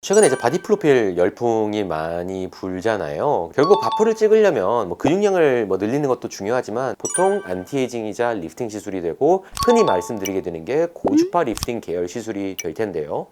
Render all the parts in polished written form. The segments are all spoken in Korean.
최근에 이제 바디 프로필 열풍이 많이 불잖아요. 결국 바프를 찍으려면 근육량을 늘리는 것도 중요하지만 보통 안티에이징이자 리프팅 시술이 되고, 흔히 말씀드리게 되는 게 고주파 리프팅 계열 시술이 될 텐데요.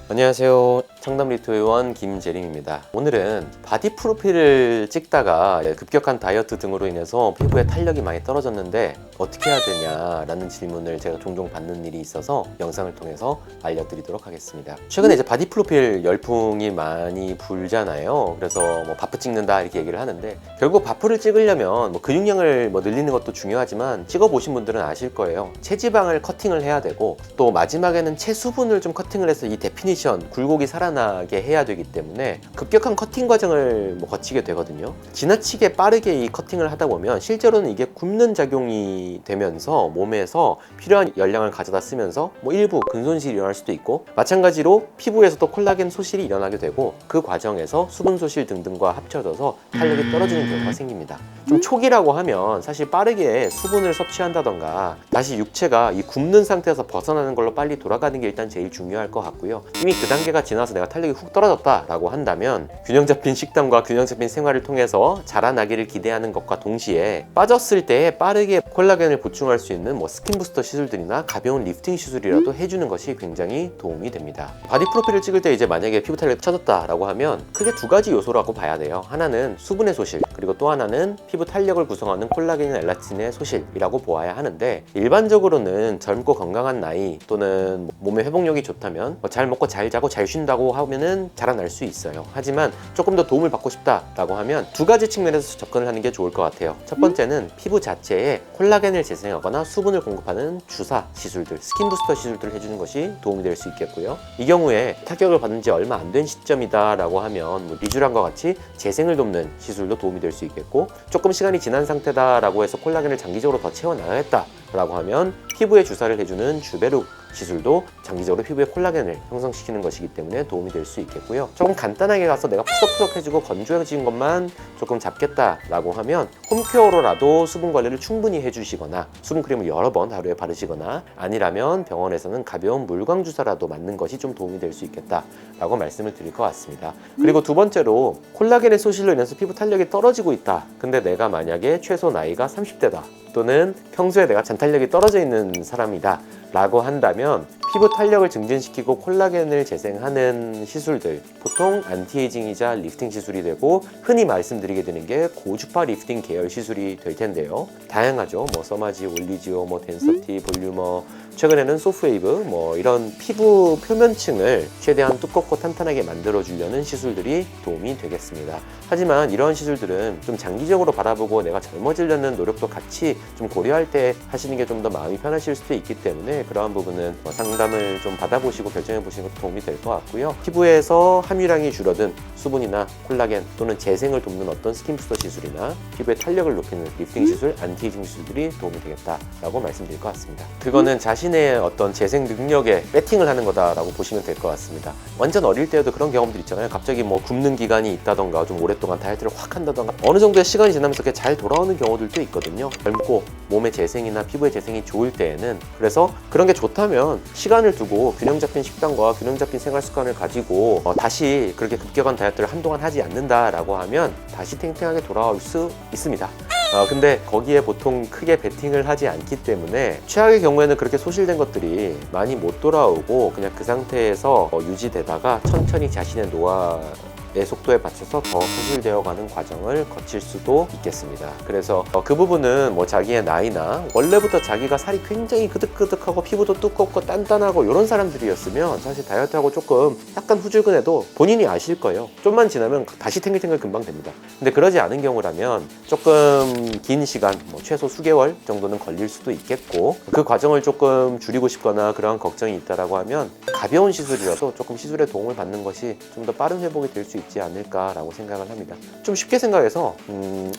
안녕하세요. 청담 리투의원 김재림입니다. 오늘은 바디 프로필을 찍다가 급격한 다이어트 등으로 인해서 피부에 탄력이 많이 떨어졌는데 어떻게 해야 되냐라는 질문을 제가 종종 받는 일이 있어서 영상을 통해서 알려드리도록 하겠습니다. 최근에 이제 바디 프로필 열풍이 많이 불잖아요. 그래서 바프 찍는다 이렇게 얘기를 하는데, 결국 바프를 찍으려면 근육량을 늘리는 것도 중요하지만 찍어보신 분들은 아실 거예요. 체지방을 커팅을 해야 되고, 또 마지막에는 체수분을 좀 커팅을 해서 이 데피니션, 굴곡이 살아나게 해야 되기 때문에 급격한 커팅 과정을 거치게 되거든요. 지나치게 빠르게 이 커팅을 하다 보면 실제로는 이게 굽는 작용이 되면서 몸에서 필요한 열량을 가져다 쓰면서 일부 근손실이 일어날 수도 있고, 마찬가지로 피부에서도 콜라겐 소실이 일어나게 되고, 그 과정에서 수분 소실 등등과 합쳐져서 탄력이 떨어지는 경우가 생깁니다. 좀 초기라고 하면 사실 빠르게 수분을 섭취한다던가 다시 육체가 이 굽는 상태에서 벗어나는 걸로 빨리 돌아가는 게 일단 제일 중요할 것 같고요. 이미 그 단계가 지나서 내가 탄력이 훅 떨어졌다라고 한다면 균형 잡힌 식단과 균형 잡힌 생활을 통해서 자라나기를 기대하는 것과 동시에 빠졌을 때 빠르게 콜라겐을 보충할 수 있는 스킨 부스터 시술들이나 가벼운 리프팅 시술이라도 해주는 것이 굉장히 도움이 됩니다. 바디 프로필을 찍을 때 이제 만약에 피부 탄력이 쳐졌다라고 하면 크게 두 가지 요소라고 봐야 돼요. 하나는 수분의 소실, 그리고 또 하나는 피부 탄력을 구성하는 콜라겐이나 엘라스틴의 소실이라고 보아야 하는데, 일반적으로는 젊고 건강한 나이 또는 몸의 회복력이 좋다면 잘 먹고 잘 자고 잘 쉰다고 하면은 자라날 수 있어요. 하지만 조금 더 도움을 받고 싶다라고 하면 두 가지 측면에서 접근을 하는 게 좋을 것 같아요. 첫 번째는 피부 자체에 콜라겐을 재생하거나 수분을 공급하는 주사 시술들, 스킨 부스터 시술들을 해주는 것이 도움이 될 수 있겠고요. 이 경우에 타격을 받은 지 얼마 안 된 시점이다 라고 하면 리쥬란과 같이 재생을 돕는 시술도 도움이 될 수 있겠고, 조금 시간이 지난 상태다 라고 해서 콜라겐을 장기적으로 더 채워나가겠다 라고 하면 피부에 주사를 해주는 주베룩 시술도 장기적으로 피부에 콜라겐을 형성시키는 것이기 때문에 도움이 될 수 있겠고요. 조금 간단하게 가서 내가 푸석푸석해지고 건조해진 것만 조금 잡겠다라고 하면 홈케어로라도 수분 관리를 충분히 해주시거나 수분크림을 여러 번 하루에 바르시거나, 아니라면 병원에서는 가벼운 물광 주사라도 맞는 것이 좀 도움이 될 수 있겠다라고 말씀을 드릴 것 같습니다. 그리고 두 번째로, 콜라겐의 소실로 인해서 피부 탄력이 떨어지고 있다. 근데 내가 만약에 최소 나이가 30대다. 또는 평소에 내가 잔탄력이 떨어져 있는 사람이다 라고 한다면 피부 탄력을 증진시키고 콜라겐을 재생하는 시술들, 보통 안티에이징이자 리프팅 시술이 되고, 흔히 말씀드리게 되는 게 고주파 리프팅 계열 시술이 될 텐데요. 다양하죠. 서마지, 올리지오, 덴서티, 볼유머, 최근에는 소프웨이브, 이런 피부 표면층을 최대한 두껍고 탄탄하게 만들어주려는 시술들이 도움이 되겠습니다. 하지만 이런 시술들은 좀 장기적으로 바라보고 내가 젊어지려는 노력도 같이 좀 고려할 때 하시는 게 좀 더 마음이 편하실 수도 있기 때문에, 그러한 부분은 상담을 좀 받아보시고 결정해 보시는 것도 도움이 될 것 같고요. 피부에서 함유량이 줄어든 수분이나 콜라겐 또는 재생을 돕는 어떤 스킨 부스터 시술이나 피부의 탄력을 높이는 리프팅 시술, 안티에이징 시술들이 도움이 되겠다라고 말씀드릴 것 같습니다. 그거는 자신의 어떤 재생 능력에 배팅을 하는 거다라고 보시면 될 것 같습니다. 완전 어릴 때에도 그런 경험들 있잖아요. 갑자기 굶는 기간이 있다던가 좀 오랫동안 다이어트를 확 한다던가 어느 정도의 시간이 지나면서 그게 잘 돌아오는 경우들도 있거든요. 젊고 몸의 재생이나 피부의 재생이 좋을 때에는. 그래서 그런 게 좋다면 시간을 두고 균형 잡힌 식단과 균형 잡힌 생활 습관을 가지고 다시 그렇게 급격한 다이어트를 한동안 하지 않는다라고 하면 다시 탱탱하게 돌아올 수 있습니다. 근데 거기에 보통 크게 베팅을 하지 않기 때문에 최악의 경우에는 그렇게 소실된 것들이 많이 못 돌아오고 그냥 그 상태에서 유지되다가 천천히 자신의 노화의 속도에 맞춰서 더 소실되어가는 과정을 거칠 수도 있겠습니다. 그래서 그 부분은 자기의 나이나 원래부터 자기가 살이 굉장히 그득그득하고 피부도 두껍고 단단하고 이런 사람들이었으면 사실 다이어트하고 조금 약간 후줄근해도 본인이 아실 거예요. 좀만 지나면 다시 탱글탱글 금방 됩니다. 근데 그러지 않은 경우라면 조금 긴 시간, 최소 수개월 정도는 걸릴 수도 있겠고, 그 과정을 조금 줄이고 싶거나 그러한 걱정이 있다라고 하면 가벼운 시술이라도 조금 시술에 도움을 받는 것이 좀 더 빠른 회복이 될 수 있지 않을까라고 생각을 합니다. 좀 쉽게 생각해서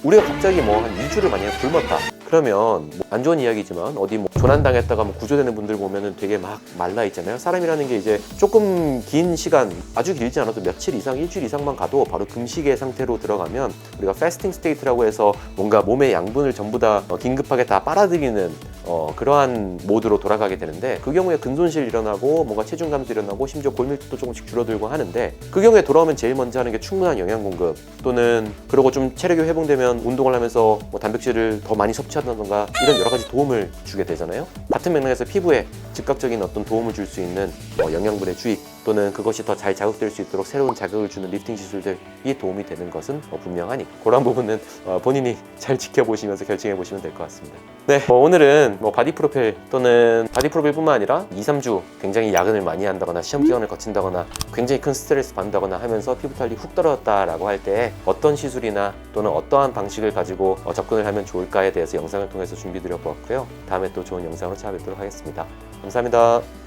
우리가 갑자기 한 2주를 만약에 굶었다. 그러면 뭐안 좋은 이야기지만 어디 뭐 조난당했다가 뭐 구조되는 분들 보면은 되게 막 말라 있잖아요. 사람이라는 게 이제 조금 긴 시간, 아주 길지 않아도 며칠 이상, 일주일 이상만 가도 바로 금식의 상태로 들어가면 우리가 패스팅 스테이트라고 해서 뭔가 몸의 양분을 전부 다 긴급하게 다 빨아들이는 그러한 모드로 돌아가게 되는데, 그 경우에 근손실 일어나고 뭔가 체중 감소 일어나고 심지어 골밀도도 조금씩 줄어들고 하는데, 그 경우에 돌아오면 제일 먼저 하는 게 충분한 영양 공급, 또는 그러고 좀 체력이 회복되면 운동을 하면서 뭐 단백질을 더 많이 섭취한다던가 이런 여러 가지 도움을 주게 되잖아요. 같은 맥락에서 피부에 즉각적인 어떤 도움을 줄 수 있는 영양분의 주입, 또는 그것이 더 잘 자극될 수 있도록 새로운 자극을 주는 리프팅 기술들이 도움이 되는 것은 분명하니, 그런 부분은 본인이 잘 지켜보시면서 결정해 보시면 될 것 같습니다. 네, 오늘은 바디 프로필 또는 바디 프로필뿐만 아니라 2-3주 굉장히 야근을 많이 한다거나 시험 기간을 거친다거나 굉장히 큰 스트레스 받는다거나 하면서 피부 탄력이 훅 떨어졌다라고 할 때 어떤 시술이나 또는 어떠한 방식을 가지고 접근을 하면 좋을까에 대해서 영상을 통해서 준비 드려 보았고요. 다음에 또 좋은 영상으로 찾아뵙도록 하겠습니다. 감사합니다.